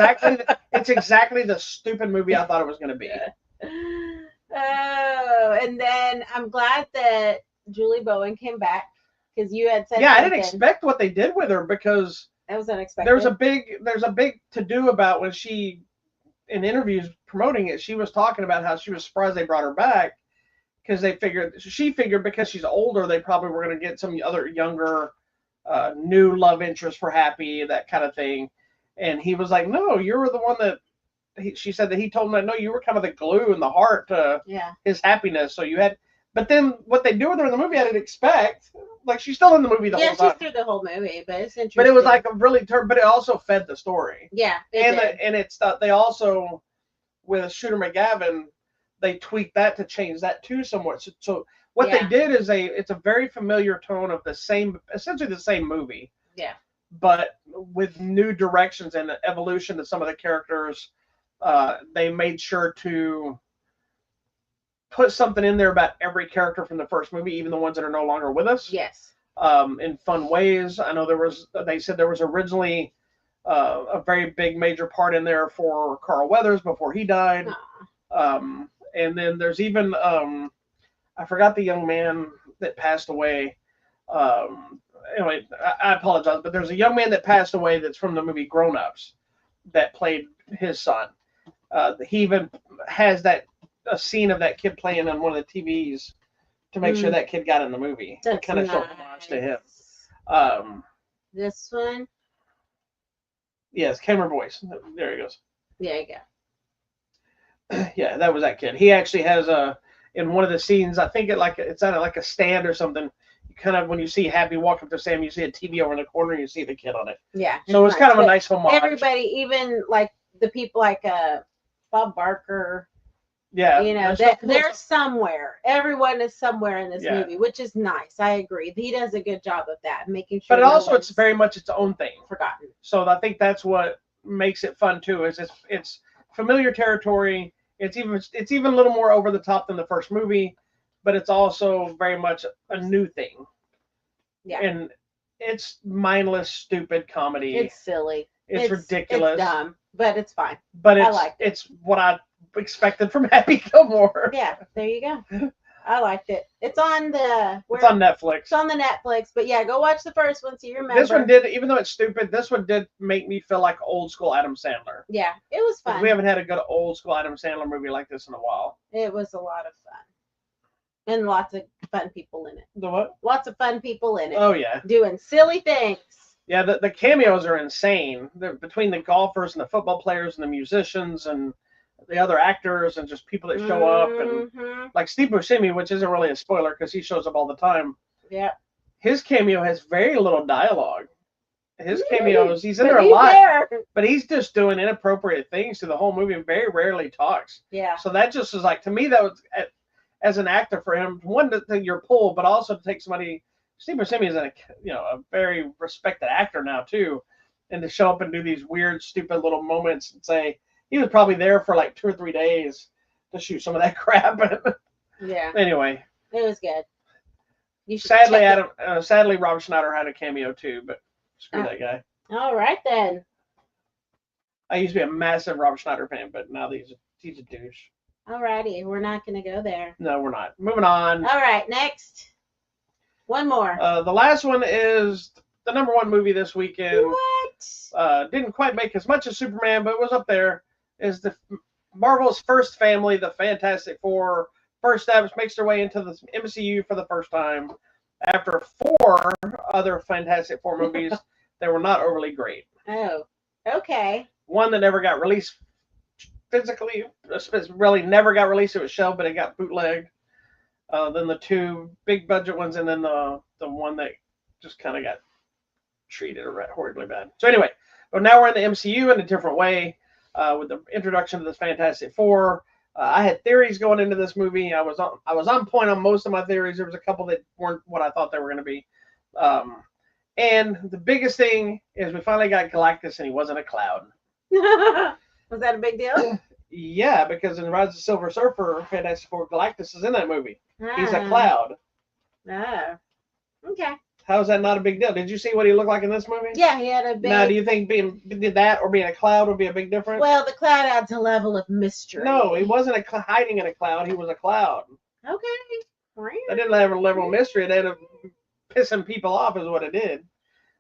exactly the stupid movie I thought it was going to be. Oh, and then I'm glad that Julie Bowen came back because you had said I didn't expect what they did with her because that was unexpected. There's a big to do about when she in interviews promoting it. She was talking about how she was surprised they brought her back because she figured because she's older, they probably were going to get some other younger, new love interest for Happy, that kind of thing. And he was like, no, you were the one that, she said that he told him, no, you were kind of the glue and the heart to his happiness. So you had, but then what they do with her in the movie, I didn't expect. Like, she's still in the movie the whole time. Yeah, she's through the whole movie, but it's interesting. But it was like a really but it also fed the story. Yeah, and it's they also, with Shooter McGavin, they tweaked that to change that too somewhat. So what they did is it's a very familiar tone of essentially the same movie. Yeah. But with new directions and evolution to some of the characters, they made sure to put something in there about every character from the first movie, even the ones that are no longer with us. Yes. In fun ways. I know they said there was originally a very big major part in there for Carl Weathers before he died. And then there's even, I forgot the young man that passed away. Anyway, I apologize, but there's a young man that passed away that's from the movie Grown Ups that played his son. He even has a scene of that kid playing on one of the TVs to make sure that kid got in the movie. That's kind of nice. show homage to him. This one? Yes, camera voice. There he goes. Yeah, you go. Yeah, that was that kid. He actually has in one of the scenes, I think it's at like a stand or something. You kind of, when you see Happy walk up to Sam, you see a TV over in the corner and you see the kid on it. Yeah. So it's kind of a nice homage. Everybody, even like the people like Bob Barker. Yeah. You know, they're somewhere. Everyone is somewhere in this movie, which is nice. I agree. He does a good job of that, making sure. But also, it's very much its own thing. Forgotten. So I think that's what makes it fun too. Is it's familiar territory. It's even a little more over the top than the first movie, but it's also very much a new thing. Yeah. And it's mindless, stupid comedy. It's silly. It's ridiculous. It's dumb, but it's fine. But it's what I expected from Happy Gilmore. Yeah, there you go. I liked it. It's on it's on Netflix. It's on the Netflix, but yeah, go watch the first one so you remember. This one did, even though it's stupid, this one did make me feel like old school Adam Sandler. Yeah, it was fun. We haven't had a good old school Adam Sandler movie like this in a while. It was a lot of fun. And lots of fun people in it. The what? Lots of fun people in it. Oh, yeah. Doing silly things. Yeah, the cameos are insane. They're between the golfers and the football players and the musicians and the other actors and just people that show up. And like Steve Buscemi, which isn't really a spoiler because he shows up all the time. Yeah. His cameo has very little dialogue. His cameos, he's in there a lot. But he's just doing inappropriate things to the whole movie and very rarely talks. Yeah. So that just is like, to me, that was, as an actor for him, one, to take your pull, but also to take somebody. Steve Buscemi is a very respected actor now too, and to show up and do these weird, stupid little moments and say he was probably there for like 2 or 3 days to shoot some of that crap. Yeah. Anyway, it was good. Sadly, Rob Schneider had a cameo too, but screw that guy. All right then. I used to be a massive Rob Schneider fan, but now he's a douche. All righty, we're not going to go there. No, we're not. Moving on. All right, next. One more. The last one is the #1 movie this weekend. What? Didn't quite make as much as Superman, but it was up there. Is the Marvel's first family, the Fantastic Four, first steps, makes their way into the MCU for the first time after 4 other Fantastic Four movies that were not overly great. Oh, okay. One that never got released physically, really never got released. It was shelved, but it got bootlegged. Then the 2 big budget ones, and then the one that just kind of got treated horribly bad. So anyway, but now we're in the MCU in a different way with the introduction of this Fantastic Four. I had theories going into this movie. I was on point on most of my theories. There was a couple that weren't what I thought they were going to be. And the biggest thing is we finally got Galactus, and he wasn't a cloud. Was that a big deal? Yeah, because in Rise of the Silver Surfer, Fantastic Four, Galactus is in that movie. He's a cloud. Oh, okay. How is that not a big deal? Did you see what he looked like in this movie? Yeah, he had a big... Now, do you think being that or being a cloud would be a big difference? Well, the cloud adds a level of mystery. No, he wasn't hiding in a cloud. He was a cloud. Okay. That didn't have a level of mystery. It ended up pissing people off is what it did.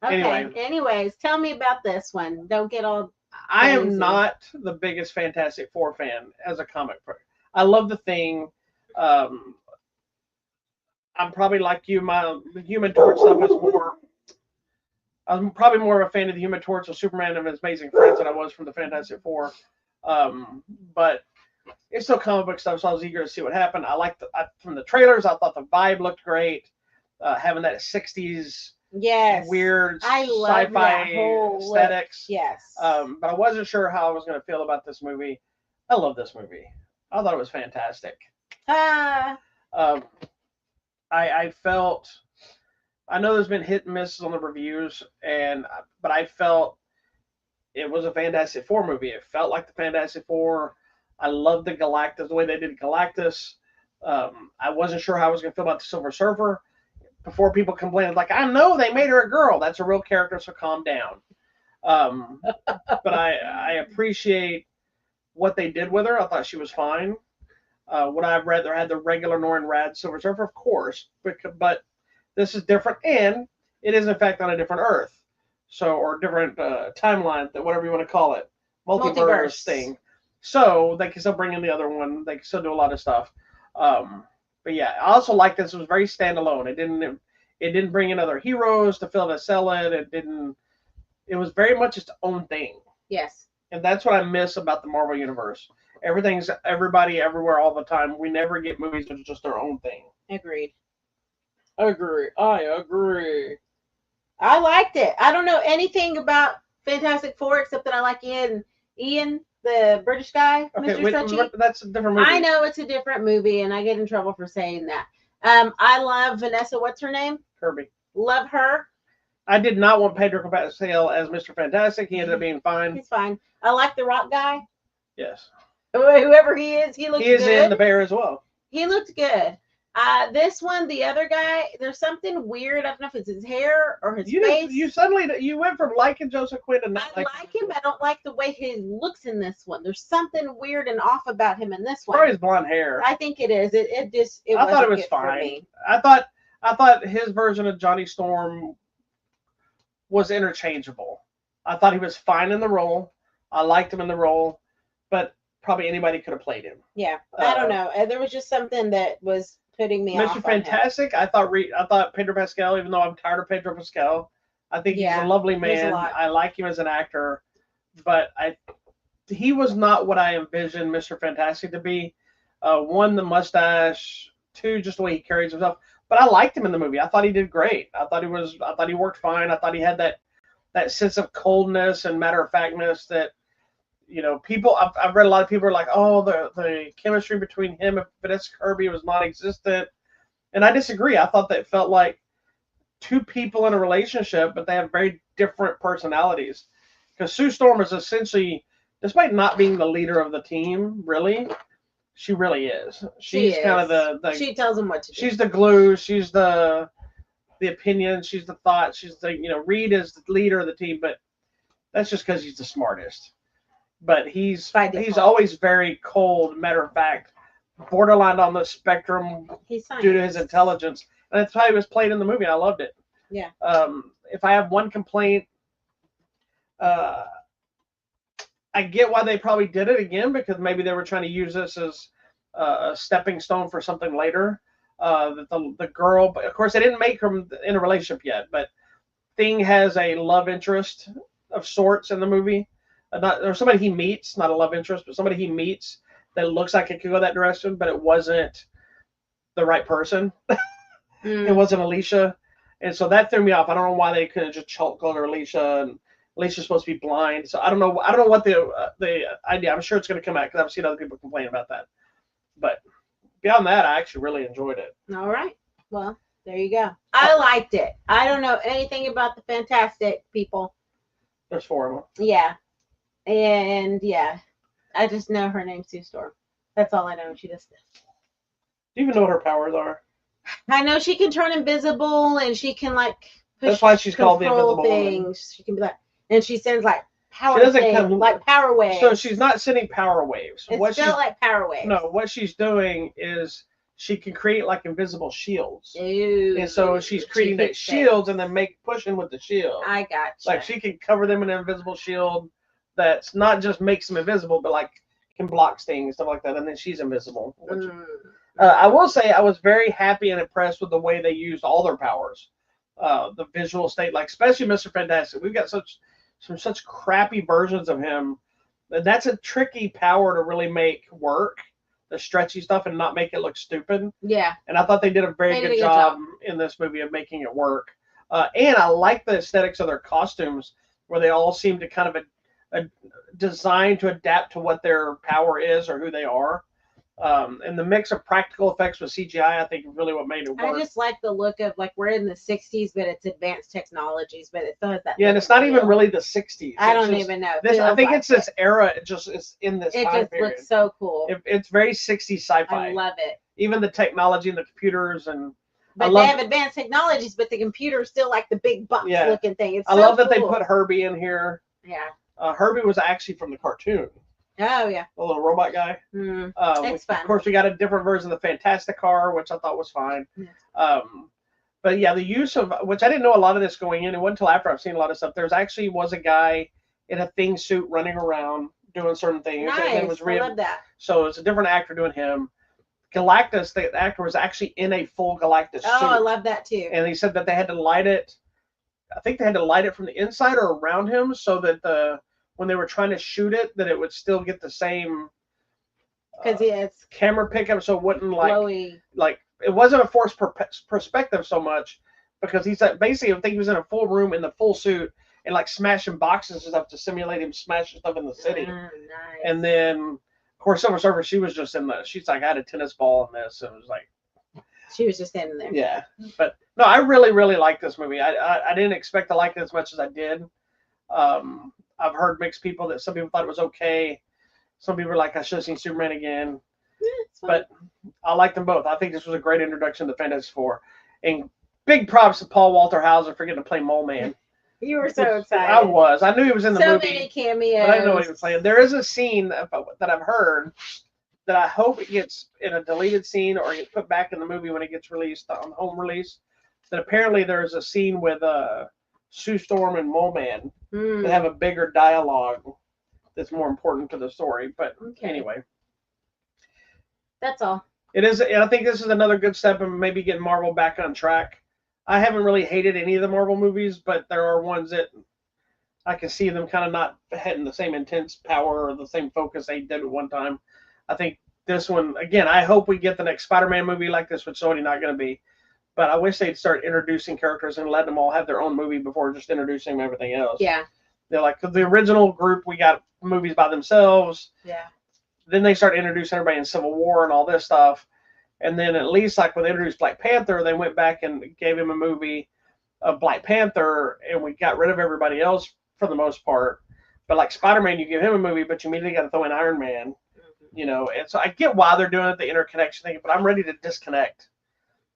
Okay. Anyways, tell me about this one. Don't get all... I am not the biggest Fantastic Four fan as a comic book. I love the Thing. I'm probably like you. The Human Torch stuff was more. I'm probably more of a fan of the Human Torch of Superman and His Amazing Friends than I was from the Fantastic Four. But it's still comic book stuff, so I was eager to see what happened. I liked from the trailers. I thought the vibe looked great. Having that '60s weird sci-fi aesthetics. Yes. But I wasn't sure how I was going to feel about this movie. I love this movie. I thought it was fantastic. I felt. I know there's been hit and misses on the reviews, but I felt it was a Fantastic Four movie. It felt like the Fantastic Four. I loved the Galactus, the way they did Galactus. I wasn't sure how I was going to feel about the Silver Surfer. Before people complained, like, I know they made her a girl. That's a real character, so calm down. But I appreciate what they did with her. I thought she was fine. Would I have rather had the regular Norrin Rad Silver Surfer? Of course. But this is different, and it is, in fact, on a different Earth. So, or different timeline, whatever you want to call it. Multiverse thing. So, they can still bring in the other one. They can still do a lot of stuff. But yeah, I also like this. It was very standalone. It didn't bring in other heroes to fill it, sell it. It was very much its own thing. Yes. And that's what I miss about the Marvel Universe. Everything's everybody, everywhere, all the time. We never get movies that are just their own thing. Agreed. I agree. I liked it. I don't know anything about Fantastic Four except that I like Ian, the British guy, Okay, Mr. Suchi. That's a different movie. I know it's a different movie, and I get in trouble for saying that. I love Vanessa. What's her name? Kirby. Love her. I did not want Pedro Pascal as Mr. Fantastic. He ended up being fine. He's fine. I like the Rock guy. Yes. Whoever he is, he looks good. He is in The Bear as well. He looked good. This one, the other guy, there's something weird. I don't know if it's his hair or his face. You went from liking Joseph Quinn to not I like him. I don't like the way he looks in this one. There's something weird and off about him in this one. Probably his blonde hair. I think it is. I thought it was fine. I thought his version of Johnny Storm was interchangeable. I thought he was fine in the role. I liked him in the role, but probably anybody could have played him. Yeah, I don't know. There was just something that was putting me off. Mr. Fantastic, I thought Pedro Pascal, even though I'm tired of Pedro Pascal, I think he's a lovely man. I like him as an actor, but he was not what I envisioned Mr. Fantastic to be. One, the mustache. Two, just the way he carries himself. But I liked him in the movie. I thought he did great. I thought he worked fine. I thought he had that sense of coldness and matter of factness that, people. I've read a lot of people are like, oh, the chemistry between him and Vanessa Kirby was non-existent, and I disagree. I thought that it felt like two people in a relationship, but they have very different personalities. Because Sue Storm is essentially, despite not being the leader of the team, she really is. She's kind of the. She tells them what to do. She's the glue. She's the opinion. She's the thought. She's the Reed is the leader of the team, but that's just because he's the smartest. But he's always very cold, matter of fact, borderline on the spectrum due to his intelligence, and that's how he was played in the movie. I loved it. Yeah. If I have one complaint, I get why they probably did it again, because maybe they were trying to use this as a stepping stone for something later. The girl, but of course, they didn't make her in a relationship yet, but Thing has a love interest of sorts in the movie. Or somebody he meets, not a love interest, but somebody he meets that looks like it could go that direction, but it wasn't the right person. It wasn't Alicia. And so that threw me off. I don't know why they couldn't just called her Alicia, and Alicia's supposed to be blind. So I don't know what the idea. I'm sure it's going to come out because I've seen other people complain about that. But beyond that, I actually really enjoyed it. All right. Well, there you go. I liked it. I don't know anything about the Fantastic people. There's 4 of them. Yeah. And yeah, I just know her name's Sue Storm. That's all I know. She just. Do you even know what her powers are? I know she can turn invisible, and she can That's why she's called the Invisible things. Woman. She can be and she sends power. She doesn't like power waves. So she's not sending power waves. It's still like power waves. No, what she's doing is she can create invisible shields. Ooh, and so she's creating that shields and then pushing with the shield. I gotcha. She can cover them in an invisible shield that's not just makes them invisible, but can block things, stuff like that, and then she's invisible. I will say I was very happy and impressed with the way they used all their powers. The visual state, like especially Mr. Fantastic. We've got such crappy versions of him. And that's a tricky power to really make work, the stretchy stuff, and not make it look stupid. Yeah. And I thought they did a very good job in this movie of making it work. And I like the aesthetics of their costumes, where they all seem to kind of designed to adapt to what their power is or who they are. And the mix of practical effects with CGI, I think, is really what made it work. I just like the look of, like, we're in the 60s, but it's advanced technologies, but it still has that. Yeah, and it's not even really the 60s. I don't even know. I think it's this era. It just is in this time period. It just looks so cool. It's very 60s sci-fi. I love it. Even the technology and the computers and. But they have advanced technologies, but the computer's still like the big box looking thing. It's I love that they put Herbie in here. Yeah. Herbie was actually from the cartoon. Oh, yeah. The little robot guy. It's fun. Of course, we got a different version of the Fantastic Car, which I thought was fine. Yes. But yeah, the use of, which I didn't know a lot of this going in. It wasn't until after I've seen a lot of stuff. There's actually was a guy in a thing suit running around doing certain things. Nice. I love that. So it's a different actor doing him. Galactus, the actor, was actually in a full Galactus suit. Oh, I love that too. And he said that they had to light it. I think they had to light it from the inside or around him so that when they were trying to shoot it, that it would still get the same because it's camera pickup, so it wouldn't glowy. like it wasn't a forced perspective so much, because he's like, basically, I think he was in a full room in the full suit and like smashing boxes and stuff to simulate him smashing stuff in the city. Nice. And then, of course, Silver Surfer, she was just she's like, I had a tennis ball in this, and it was like. She was just standing there. Yeah, but no, I really, really like this movie. I didn't expect to like it as much as I did. I've heard mixed people that some people thought it was okay. Some people were like, I should have seen Superman again. Yeah, but I like them both. I think this was a great introduction to Fantastic Four. And big props to Paul Walter Hauser for getting to play Mole Man. You were so excited. I was. I knew he was in the movie. So many cameos. But I didn't know what he was playing. There is a scene that I've heard that I hope it gets in a deleted scene or gets put back in the movie when it gets released on home release. That apparently there's a scene with Sue Storm and Mole Man that have a bigger dialogue that's more important to the story. But anyway. That's all. It is. I think this is another good step in maybe getting Marvel back on track. I haven't really hated any of the Marvel movies, but there are ones that I can see them kind of not having the same intense power or the same focus they did at one time. I think this one, again, I hope we get the next Spider-Man movie like this, which Sony not going to be. But I wish they'd start introducing characters and let them all have their own movie before just introducing everything else. Yeah. They're like, the original group, we got movies by themselves. Yeah. Then they start introducing everybody in Civil War and all this stuff. And then at least like when they introduced Black Panther, they went back and gave him a movie of Black Panther, and we got rid of everybody else for the most part. But like Spider-Man, you give him a movie, but you immediately got to throw in Iron Man, you know. And so I get why they're doing it, the interconnection thing, but I'm ready to disconnect.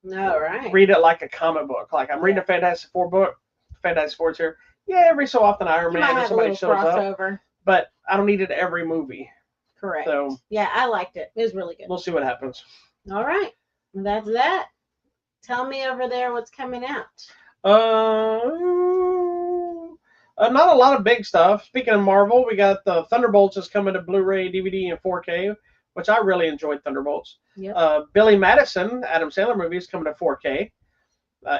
All right. Read it like a comic book. Like I'm reading a Fantastic Four book. Fantastic Four's here. Yeah, every so often Iron Man or somebody shows up. But I don't need it every movie. Correct. So yeah, I liked it. It was really good. We'll see what happens. All right. That's that. Tell me over there what's coming out. Not a lot of big stuff. Speaking of Marvel, we got the Thunderbolts is coming to Blu-ray, DVD, and 4K, which I really enjoyed Thunderbolts. Yep. Billy Madison, Adam Sandler movie, is coming to 4K.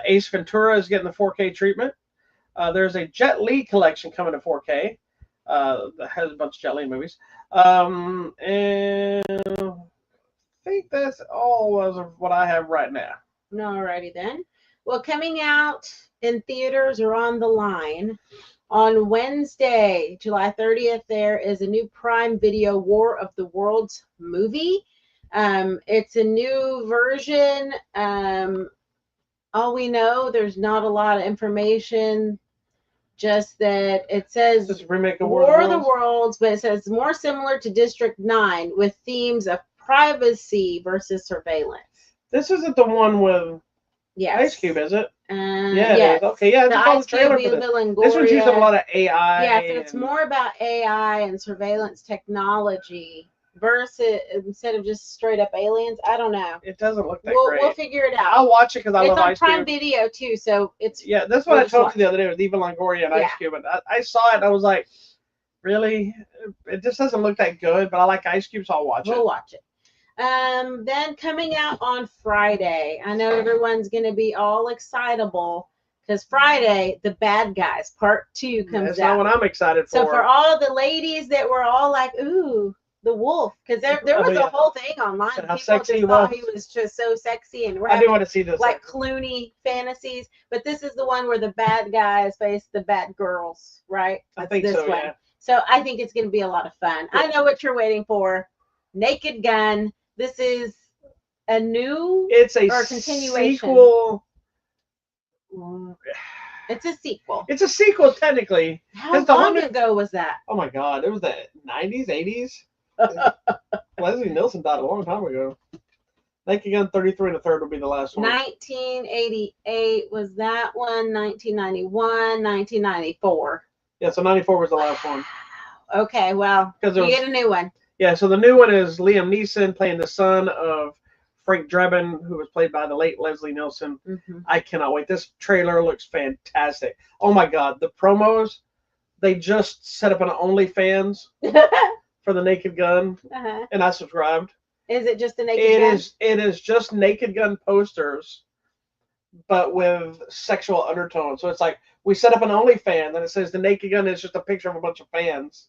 Ace Ventura is getting the 4K treatment. There's a Jet Li collection coming to 4K. That has a bunch of Jet Li movies. And I think that's all of what I have right now. Alrighty then. Well, coming out in theaters or on the line on Wednesday, July 30th, there is a new Prime Video War of the Worlds movie. It's a new version. All we know, there's not a lot of information. Just that it says Just remake of War of the Worlds, but it says more similar to District 9 with themes of privacy versus surveillance. This isn't the one with Ice Cube, is it? Yeah. Yes. Okay, yeah. The Ice Cube, this one's using a lot of AI. Yeah, so it's more about AI and surveillance technology versus instead of just straight up aliens. I don't know. It doesn't look that great. We'll figure it out. I'll watch it because I love Ice Cube. It's on Prime Video too, so it's that's what I told you the other day with Eva Longoria and Ice Cube. And I saw it and I was like, really? It just doesn't look that good, but I like Ice Cube, so I'll watch it. We'll watch it. Then coming out on Friday, I know everyone's going to be all excitable because Friday, The Bad Guys Part 2 comes That's out. not what I'm excited for. So for all the ladies that were all like, ooh, the wolf, because there was a whole thing online. How People sexy just thought he was just so sexy, and we're I do having want to see this. like Clooney fantasies. But this is the one where the bad guys face the bad girls, right? I think this so, one. yeah. So I think it's going to be a lot of fun. Yeah. I know what you're waiting for. Naked Gun. This is a new It's a or continuation. sequel. It's a sequel. It's a sequel, technically. How long ago was that? Oh my God, it was the 90s, 80s. Leslie Nielsen died a long time ago. Naked Gun 33 and a third will be the last one. 1988 was that one. 1991, 1994. Yeah, so 94 was the last one. Okay, well, you get a new one. Yeah, so the new one is Liam Neeson playing the son of Frank Drebin, who was played by the late Leslie Nielsen. Mm-hmm. I cannot wait. This trailer looks fantastic. Oh my God, the promos, they just set up an OnlyFans for the Naked Gun, and I subscribed. Is it just a Naked Gun? It is just Naked Gun posters, but with sexual undertones. So it's like, we set up an OnlyFans, and it says the Naked Gun is just a picture of a bunch of fans.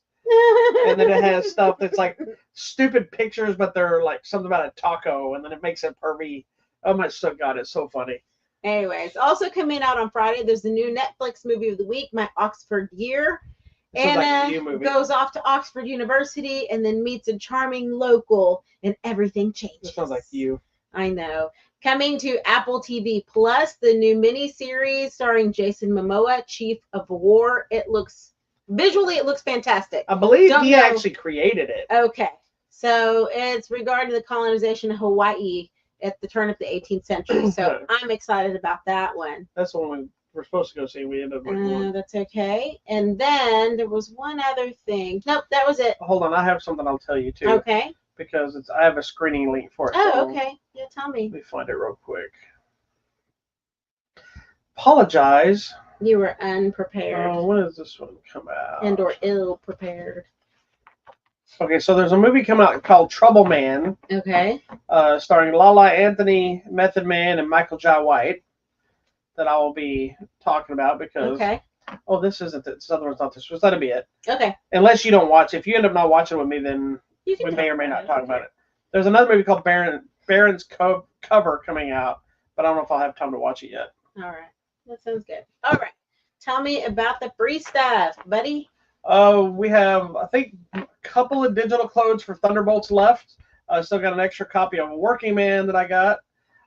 And then it has stuff that's like stupid pictures, but they're like something about a taco, and then it makes it pervy. Oh my God, it's so funny. Anyways, also coming out on Friday, there's the new Netflix movie of the week, My Oxford Year. Anna goes off to Oxford University and then meets a charming local, and everything changes. This sounds like you. I know. Coming to Apple TV Plus, the new miniseries starring Jason Momoa, Chief of War. Visually, it looks fantastic. I believe he actually created it. Okay. So it's regarding the colonization of Hawaii at the turn of the 18th century. So I'm excited about that one. That's the one we were supposed to go see. We ended up that's okay. And then there was one other thing. Nope, that was it. Hold on, I have something I'll tell you too. Okay. Because I have a screening link for it. Oh, okay. Yeah, tell me. Let me find it real quick. Apologize. You were unprepared. Oh, when does this one come out? And or ill prepared. Okay, so there's a movie coming out called Trouble Man. Okay. Starring Lala Anthony, Method Man, and Michael Jai White. That I will be talking about because. Okay. Oh, this isn't it. This other one's not this. So that'll be it. Okay. Unless you don't watch it. If you end up not watching with me, then we may or may not talk about it. There's another movie called Baron's Cover coming out, but I don't know if I'll have time to watch it yet. All right. That sounds good. All right. Tell me about the free stuff, buddy. We have, I think, a couple of digital codes for Thunderbolts left. I still got an extra copy of Working Man that I got.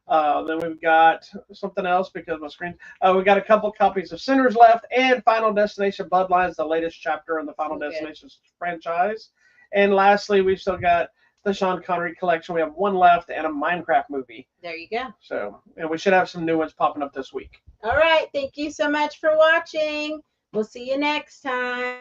Then we've got something else because my screen. We got a couple copies of Sinners left and Final Destination Bloodlines, the latest chapter in the Final Destination franchise. And lastly, we've still got the Sean Connery collection. We have one left and a Minecraft movie. There you go. So, and we should have some new ones popping up this week. All right. Thank you so much for watching. We'll see you next time.